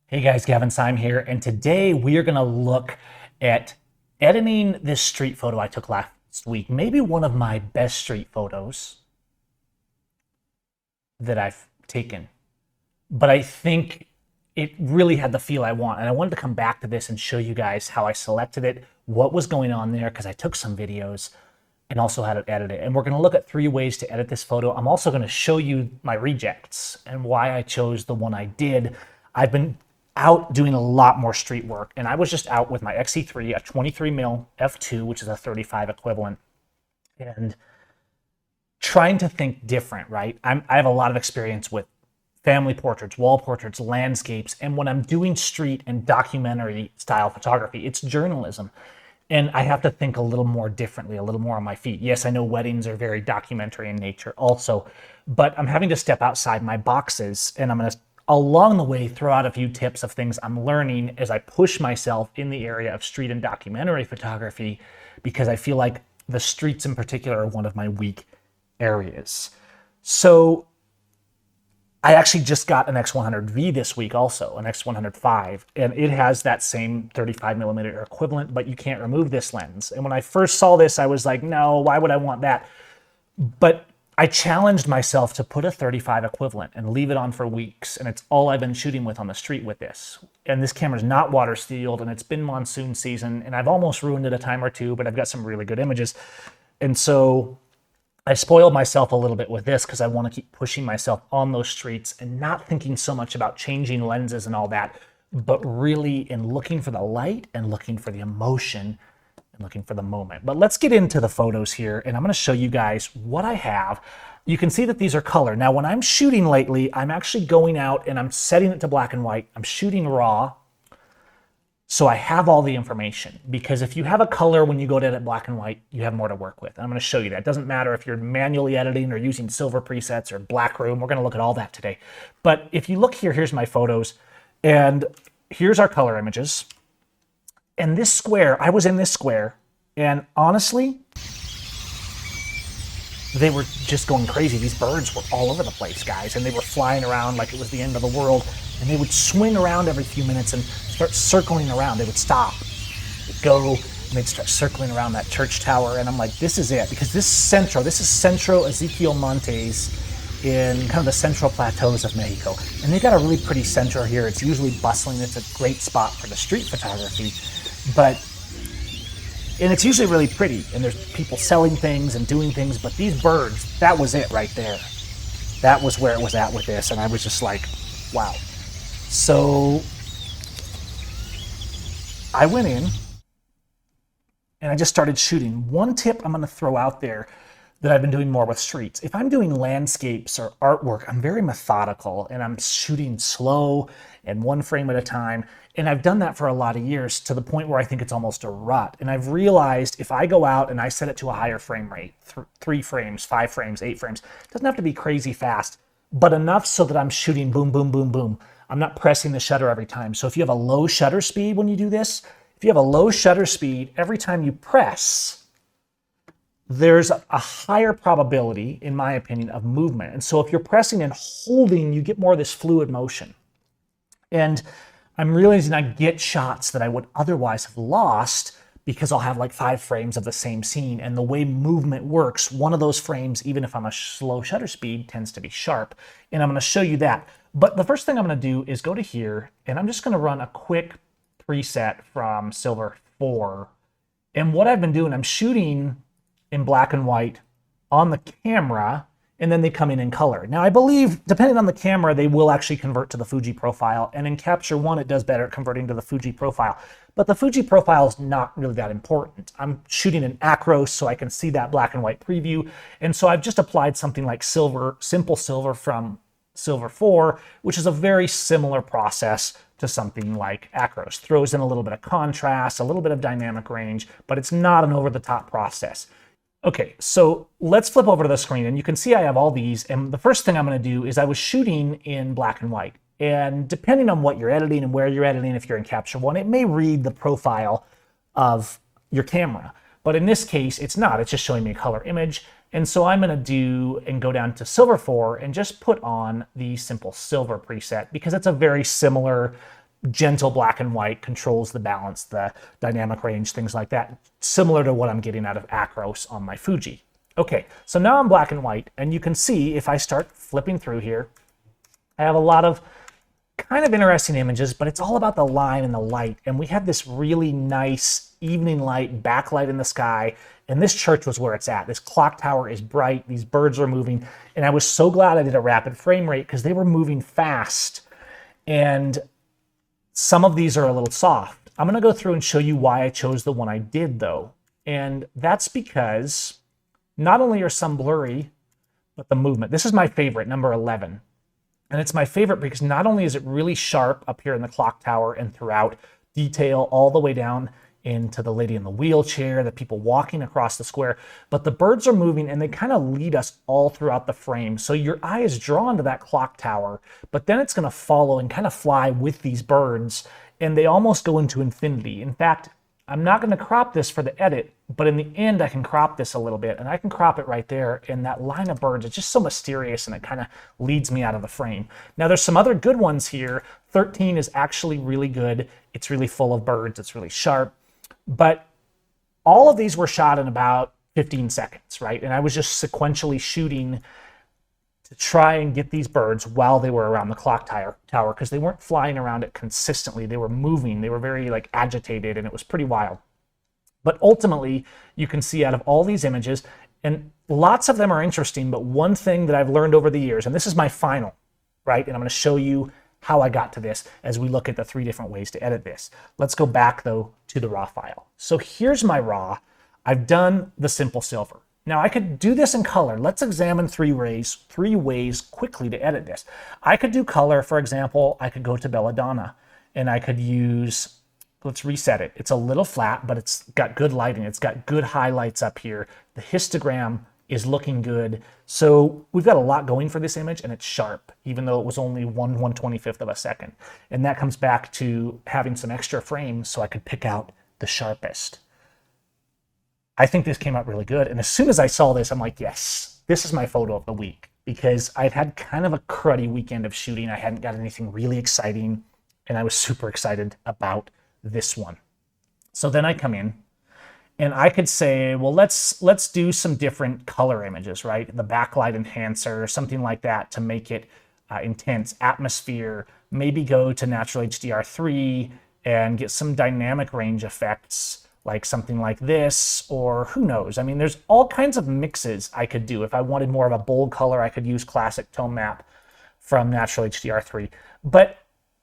Hey guys, Gavin Seim here, and today we are going to look at editing this street photo I took last week. Maybe one of my best street photos that I've taken, but I think it really had the feel I want. And I wanted to come back to this and show you guys how I selected it, what was going on there, because I took some videos and also how to edit it. And we're going to look at 3 ways to edit this photo. I'm also going to show you my rejects and why I chose the one I did. I've been out doing a lot more street work, and I was just out with my XE3, a 23mm f2, which is a 35 equivalent, and trying to think different, right? I have a lot of experience with family portraits, wall portraits, landscapes, and when I'm doing street and documentary style photography, it's journalism. And I have to think a little more differently, a little more on my feet. Yes, I know weddings are very documentary in nature also, but I'm having to step outside my boxes, and I'm going to along the way throw out a few tips of things I'm learning as I push myself in the area of street and documentary photography, because I feel like the streets in particular are one of my weak areas. So I actually just got an X100V this week also, an X105, and it has that same 35mm equivalent, but you can't remove this lens. And when I first saw this, I was like, no, why would I want that? But I challenged myself to put a 35 equivalent and leave it on for weeks, and it's all I've been shooting with on the street with this. And this camera's not water sealed, and it's been monsoon season, and I've almost ruined it a time or two, but I've got some really good images. And so I spoiled myself a little bit with this because I want to keep pushing myself on those streets and not thinking so much about changing lenses and all that, but really in looking for the light and looking for the emotion and looking for the moment. But let's get into the photos here, and I'm going to show you guys what I have. You can see that these are color. Now, when I'm shooting lately, I'm actually going out and I'm setting it to black and white. I'm shooting raw, so I have all the information. Because if you have a color when you go to edit black and white, you have more to work with. And I'm going to show you that. It doesn't matter if you're manually editing or using silver presets or black room. We're going to look at all that today. But if you look here, here's my photos, and here's our color images. And this square, I was in this square, and honestly, they were just going crazy. These birds were all over the place, guys, and they were flying around like it was the end of the world, and they would swing around every few minutes and start circling around. They would stop, they'd go, and they'd start circling around that church tower, and I'm like, this is it, because this is Centro Ezequiel Montes in kind of the central plateaus of Mexico. And they've got a really pretty centro here. It's usually bustling. It's a great spot for the street photography. And it's usually really pretty, and there's people selling things and doing things, but these birds, that was it right there. That was where it was at with this, and I was just like, wow. So I went in, and I just started shooting. One tip I'm gonna throw out there that I've been doing more with streets. If I'm doing landscapes or artwork, I'm very methodical, and I'm shooting slow and 1 frame at a time. And I've done that for a lot of years, to the point where I think it's almost a rut. And I've realized if I go out and I set it to a higher frame rate, 3 frames, 5 frames, 8 frames, it doesn't have to be crazy fast, but enough so that I'm shooting boom, boom, boom, boom. I'm not pressing the shutter every time. So if you have a low shutter speed when you do this, if you have a low shutter speed, every time you press, there's a higher probability, in my opinion, of movement. And so if you're pressing and holding, you get more of this fluid motion. And I'm realizing I get shots that I would otherwise have lost because I'll have like 5 frames of the same scene. And the way movement works, one of those frames, even if I'm a slow shutter speed, tends to be sharp. And I'm going to show you that. But the first thing I'm going to do is go to here, and I'm just going to run a quick preset from Silver 4. And what I've been doing, I'm shooting in black and white on the camera, and then they come in color. Now, I believe, depending on the camera, they will actually convert to the Fuji profile, and in Capture One, it does better at converting to the Fuji profile. But the Fuji profile is not really that important. I'm shooting in Acros, so I can see that black and white preview, and so I've just applied something like Simple Silver from Silver 4, which is a very similar process to something like Acros. Throws in a little bit of contrast, a little bit of dynamic range, but it's not an over-the-top process. Okay, so let's flip over to the screen, and you can see I have all these, and the first thing I'm going to do is I was shooting in black and white, and depending on what you're editing and where you're editing, if you're in Capture One, it may read the profile of your camera, but in this case, it's not. It's just showing me a color image, and so I'm going to do and go down to Silver 4 and just put on the Simple Silver preset, because it's a very similar gentle black and white controls the balance, the dynamic range, things like that, similar to what I'm getting out of Acros on my Fuji. Okay, so now I'm black and white, and you can see if I start flipping through here, I have a lot of kind of interesting images, but it's all about the line and the light. And we had this really nice evening light, backlight in the sky, and this church was where it's at. This clock tower is bright, these birds are moving, and I was so glad I did a rapid frame rate because they were moving fast. And some of these are a little soft. I'm gonna go through and show you why I chose the one I did though. And that's because not only are some blurry, but the movement. This is my favorite, number 11. And it's my favorite because not only is it really sharp up here in the clock tower and throughout, detail all the way down into the lady in the wheelchair, the people walking across the square, but the birds are moving and they kind of lead us all throughout the frame. So your eye is drawn to that clock tower, but then it's going to follow and kind of fly with these birds, and they almost go into infinity. In fact, I'm not going to crop this for the edit, but in the end I can crop this a little bit, and I can crop it right there, and that line of birds is just so mysterious and it kind of leads me out of the frame. Now there's some other good ones here. 13 is actually really good. It's really full of birds. It's really sharp. But all of these were shot in about 15 seconds, right? And I was just sequentially shooting to try and get these birds while they were around the clock tower because they weren't flying around it consistently. They were moving. They were very like agitated, and it was pretty wild. But ultimately, you can see out of all these images, and lots of them are interesting, but one thing that I've learned over the years, and this is my final, right? And I'm going to show you how I got to this as we look at the 3 different ways to edit this. Let's go back though to the raw file. So here's my raw. I've done the simple silver. Now I could do this in color. Let's examine 3 ways quickly to edit this. I could do color, for example. I could go to Belladonna and I could use, let's reset it. It's a little flat, but it's got good lighting. It's got good highlights up here. The histogram is looking good. So we've got a lot going for this image, and it's sharp, even though it was only 1/125th of a second. And that comes back to having some extra frames so I could pick out the sharpest. I think this came out really good. And as soon as I saw this, I'm like, yes, this is my photo of the week, because I'd had kind of a cruddy weekend of shooting. I hadn't got anything really exciting, and I was super excited about this one. So then I come in, and I could say, well, let's do some different color images, right? The backlight enhancer, something like that to make it intense. Atmosphere, maybe go to natural HDR3 and get some dynamic range effects, like something like this, or who knows? I mean, there's all kinds of mixes I could do. If I wanted more of a bold color, I could use classic tone map from natural HDR3. But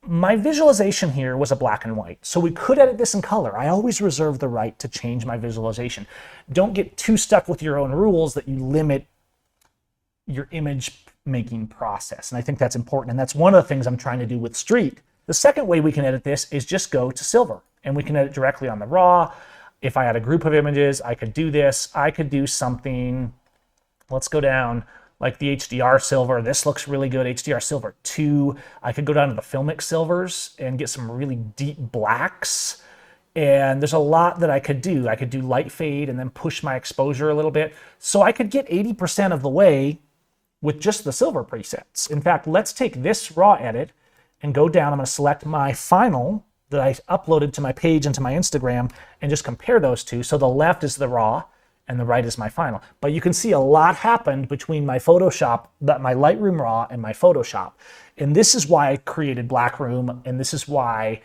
my visualization here was a black and white, so we could edit this in color. I always reserve the right to change my visualization. Don't get too stuck with your own rules that you limit your image making process. And I think that's important, and that's one of the things I'm trying to do with Street. The second way we can edit this is just go to silver, and we can edit directly on the raw. If I had a group of images, I could do this. I could do something, let's go down, like the HDR silver. This looks really good, HDR silver 2. I could go down to the Filmic silvers and get some really deep blacks. And there's a lot that I could do. I could do light fade and then push my exposure a little bit. So I could get 80% of the way with just the silver presets. In fact, let's take this raw edit and go down. I'm going to select my final that I uploaded to my page and to my Instagram and just compare those two. So the left is the raw and the right is my final. But you can see a lot happened between my Photoshop, my Lightroom RAW and my Photoshop. And this is why I created Blackroom, and this is why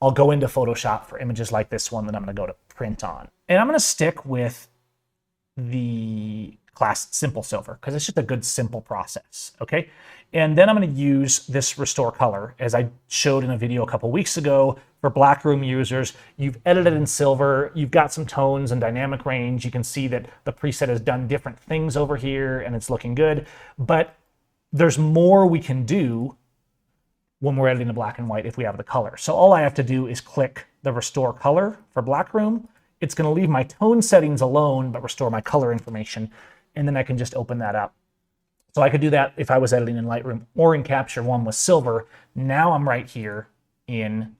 I'll go into Photoshop for images like this one that I'm gonna go to print on. And I'm gonna stick with the class simple silver because it's just a good simple process, okay? And then I'm gonna use this restore color as I showed in a video a couple weeks ago for Blackroom users. You've edited in silver, you've got some tones and dynamic range. You can see that the preset has done different things over here and it's looking good, but there's more we can do when we're editing the black and white if we have the color. So all I have to do is click the restore color for Blackroom. It's gonna leave my tone settings alone, but restore my color information. And then I can just open that up. So I could do that if I was editing in Lightroom or in Capture One with silver. Now I'm right here in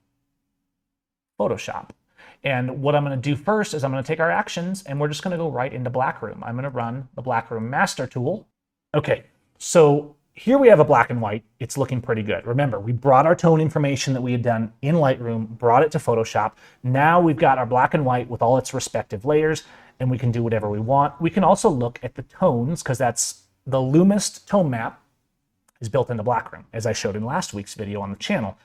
Photoshop. And what I'm going to do first is I'm going to take our actions and we're just going to go right into Blackroom. I'm going to run the Blackroom master tool. Okay, so here we have a black and white. It's looking pretty good. Remember, we brought our tone information that we had done in Lightroom, brought it to Photoshop. Now we've got our black and white with all its respective layers, and we can do whatever we want. We can also look at the tones, because that's the Lumist tone map is built into Blackroom, as I showed in last week's video on the channel.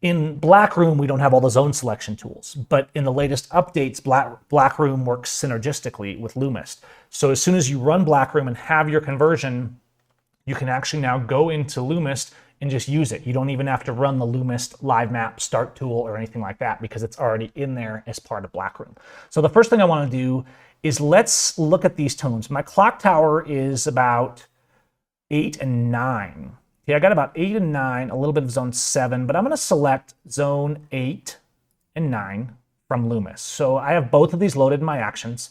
In Blackroom, we don't have all the zone selection tools, but in the latest updates, Blackroom works synergistically with Lumist. So as soon as you run Blackroom and have your conversion, you can actually now go into Lumist and just use it. You don't even have to run the Lumist live map start tool or anything like that, because it's already in there as part of Blackroom. So the first thing I want to do is let's look at these tones. My clock tower is about 8 and 9. Okay, I got about 8 and 9, a little bit of zone 7, but I'm going to select zone 8 and 9 from Lumist. So I have both of these loaded in my actions,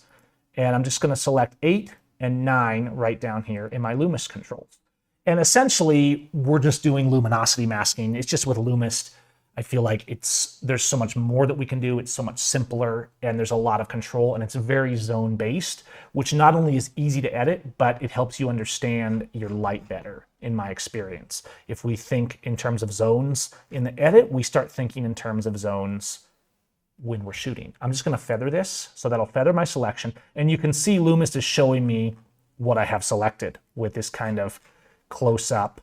and I'm just going to select 8 and 9 right down here in my Lumist controls. And essentially, we're just doing luminosity masking. It's just with Lumist, I feel like there's so much more that we can do. It's so much simpler, and there's a lot of control, and it's very zone-based, which not only is easy to edit, but it helps you understand your light better, in my experience. If we think in terms of zones in the edit, we start thinking in terms of zones when we're shooting. I'm just going to feather this, so that'll feather my selection, and you can see Lumist is showing me what I have selected with this kind of close-up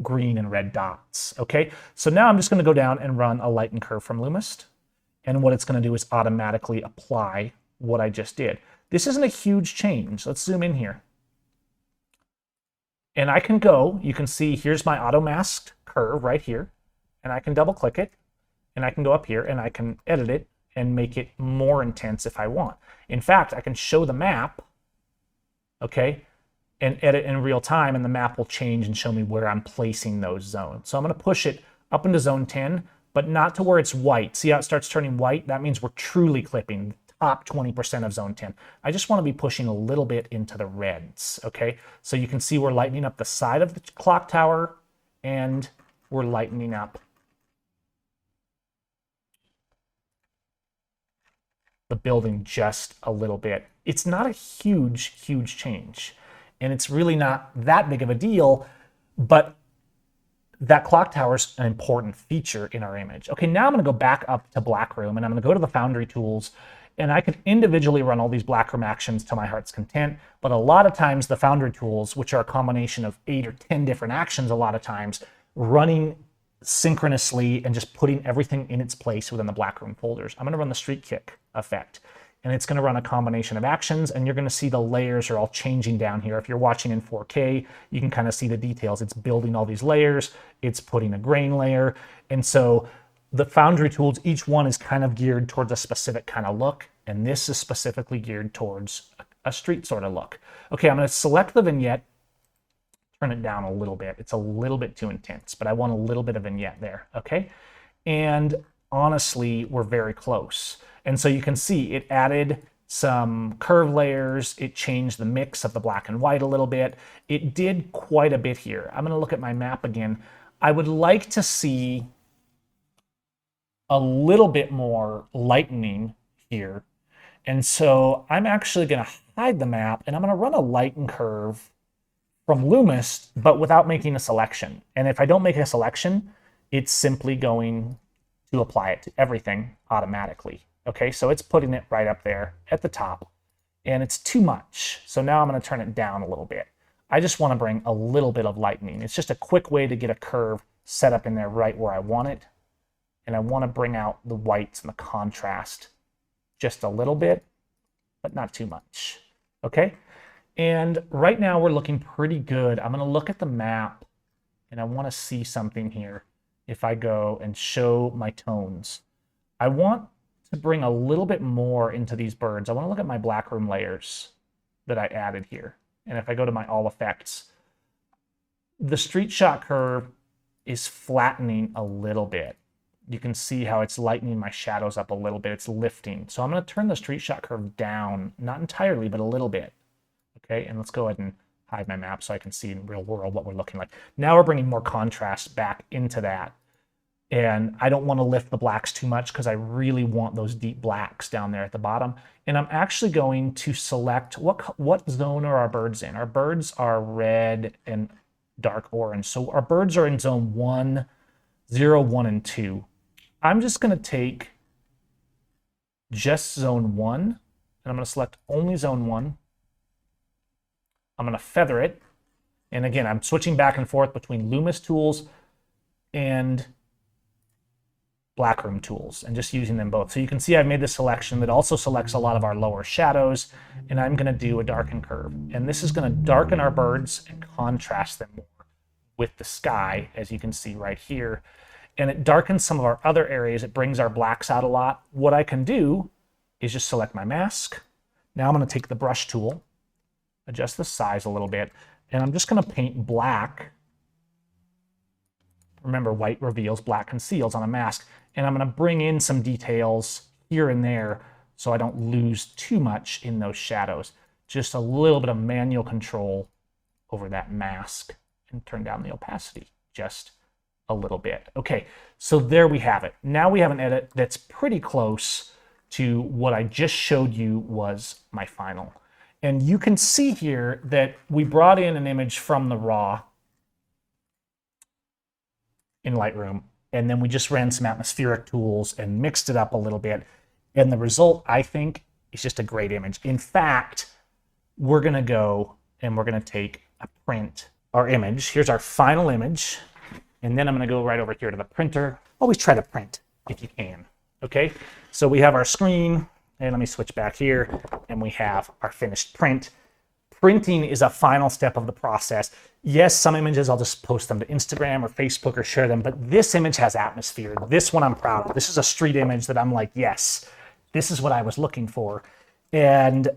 green and red dots. Okay, so now I'm just going to go down and run a lighten curve from Lumist, and what it's going to do is automatically apply what I just did. This isn't a huge change. Let's zoom in here. And I can go, you can see here's my auto masked curve right here, and I can double click it, and I can go up here and I can edit it and make it more intense if I want. In fact, I can show the map, okay, and edit in real time, and the map will change and show me where I'm placing those zones. So I'm going to push it up into zone 10, but not to where it's white. See how it starts turning white? That means we're truly clipping the top 20% of zone 10. I just want to be pushing a little bit into the reds, okay? So you can see we're lightening up the side of the clock tower, and we're lightening up the building just a little bit. It's not a huge change, and it's really not that big of a deal, but that clock tower is an important feature in our image. Okay, now I'm going to go back up to Blackroom, and I'm going to go to the Foundry tools, and I can individually run all these Blackroom actions to my heart's content, but a lot of times the Foundry tools, which are a combination of 8 or 10 different actions a lot of times, running synchronously and just putting everything in its place within the Blackroom folders. I'm going to run the Street Kick effect, and it's going to run a combination of actions, and you're going to see the layers are all changing down here. If you're watching in 4K, you can kind of see the details. It's building all these layers, it's putting a grain layer, and so the Foundry tools, each one is kind of geared towards a specific kind of look, and this is specifically geared towards a street sort of look. Okay, I'm going to select the vignette, turn it down a little bit. It's a little bit too intense, but I want a little bit of vignette there, okay? And honestly, we're very close. And so you can see it added some curve layers. It changed the mix of the black and white a little bit. It did quite a bit here. I'm going to look at my map again. I would like to see a little bit more lightening here. And so I'm actually going to hide the map, and I'm going to run a lighten curve from Lumist, but without making a selection. And if I don't make a selection, it's simply going to apply it to everything automatically. Okay, so it's putting it right up there at the top, and it's too much. So now I'm going to turn it down a little bit. I just want to bring a little bit of lightening. It's just a quick way to get a curve set up in there right where I want it. And I want to bring out the whites and the contrast just a little bit, but not too much. Okay, and right now we're looking pretty good. I'm going to look at the map, and I want to see something here. If I go and show my tones, I want to bring a little bit more into these birds. I want to look at my Blackroom layers that I added here. And if I go to my all effects, the street shot curve is flattening a little bit. You can see how it's lightening my shadows up a little bit. It's lifting. So I'm going to turn the street shot curve down, not entirely, but a little bit. Okay, and let's go ahead and hide my map so I can see in real world what we're looking like. Now we're bringing more contrast back into that. And I don't want to lift the blacks too much because I really want those deep blacks down there at the bottom. And I'm actually going to select what zone are our birds in. Our birds are red and dark orange. So our birds are in zone 1, 0, 1, and 2. I'm just going to take just zone 1, and I'm going to select only zone 1. I'm going to feather it. And again, I'm switching back and forth between Loomis tools and Blackroom tools and just using them both. So you can see I've made this selection that also selects a lot of our lower shadows, and I'm going to do a darken curve. And this is going to darken our birds and contrast them more with the sky, as you can see right here. And it darkens some of our other areas. It brings our blacks out a lot. What I can do is just select my mask. Now I'm going to take the brush tool, adjust the size a little bit, and I'm just going to paint black. Remember, white reveals, black conceals on a mask. And I'm going to bring in some details here and there so I don't lose too much in those shadows. Just a little bit of manual control over that mask and turn down the opacity just a little bit. Okay, so there we have it. Now we have an edit that's pretty close to what I just showed you was my final. And you can see here that we brought in an image from the raw in Lightroom, and then we just ran some atmospheric tools and mixed it up a little bit. And the result, I think, is just a great image. In fact, we're going to go and we're going to take a print our image. Here's our final image. And then I'm going to go right over here to the printer. Always try to print if you can. Okay, so we have our screen, and let me switch back here, and we have our finished print. Printing is a final step of the process. Yes, some images I'll just post them to Instagram or Facebook or share them, but this image has atmosphere. This one I'm proud of. This is a street image that I'm like, yes, this is what I was looking for. And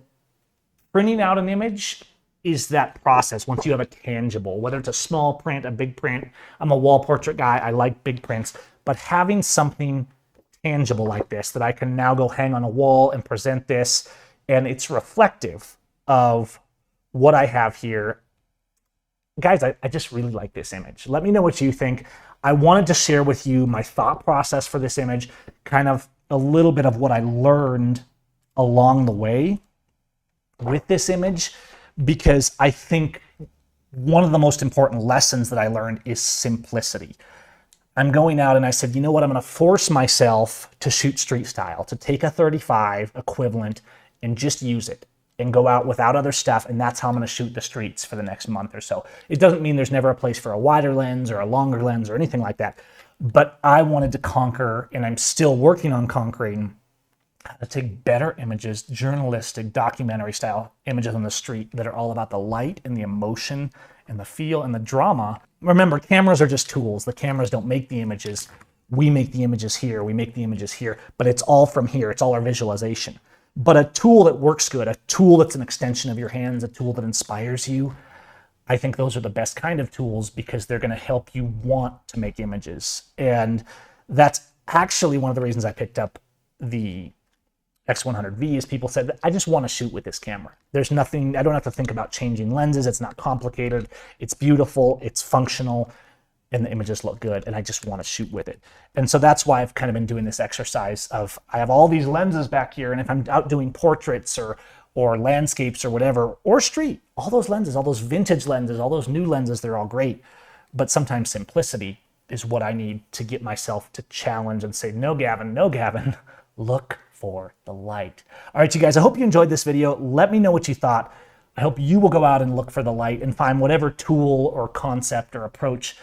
printing out an image is that process once you have a tangible, whether it's a small print, a big print. I'm a wall portrait guy. I like big prints, but having something tangible like this that I can now go hang on a wall and present this, and it's reflective of what I have here. Guys, I just really like this image. Let me know what you think. I wanted to share with you my thought process for this image, kind of a little bit of what I learned along the way with this image, because I think one of the most important lessons that I learned is simplicity. I'm going out and I said, you know what, I'm going to force myself to shoot street style, to take a 35 equivalent and just use it and go out without other stuff, and that's how I'm going to shoot the streets for the next month or so. It doesn't mean there's never a place for a wider lens or a longer lens or anything like that, but I wanted to conquer, and I'm still working on conquering, how to take better images, journalistic, documentary style images on the street that are all about the light and the emotion and the feel and the drama. Remember, cameras are just tools. The cameras don't make the images. We make the images here. We make the images here, but it's all from here. It's all our visualization. But a tool that works good, a tool that's an extension of your hands, a tool that inspires you, I think those are the best kind of tools because they're going to help you want to make images. And that's actually one of the reasons I picked up the X100V is people said, I just want to shoot with this camera. There's nothing, I don't have to think about changing lenses. It's not complicated. It's beautiful. It's functional. And the images look good, and I just want to shoot with it. And so that's why I've kind of been doing this exercise of, I have all these lenses back here, and if I'm out doing portraits or landscapes or whatever, or street, all those lenses, all those vintage lenses, all those new lenses, they're all great. But sometimes simplicity is what I need to get myself to challenge and say, no, Gavin, look for the light. All right, you guys, I hope you enjoyed this video. Let me know what you thought. I hope you will go out and look for the light and find whatever tool or concept or approach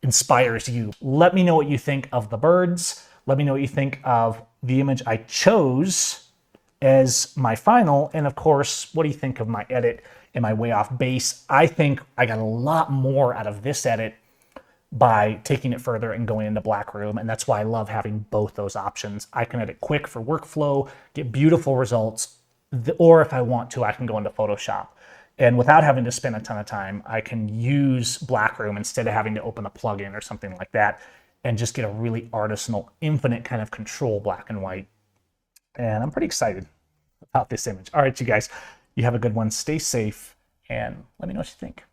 inspires you. Let me know what you think of the birds. Let me know what you think of the image I chose as my final. And of course, what do you think of my edit? Am I way off base? I think I got a lot more out of this edit by taking it further and going into Blackroom. And that's why I love having both those options. I can edit quick for workflow, get beautiful results, or if I want to, I can go into Photoshop. And without having to spend a ton of time, I can use Blackroom instead of having to open a plugin or something like that and just get a really artisanal, infinite kind of control black and white. And I'm pretty excited about this image. All right, you guys, you have a good one. Stay safe, and let me know what you think.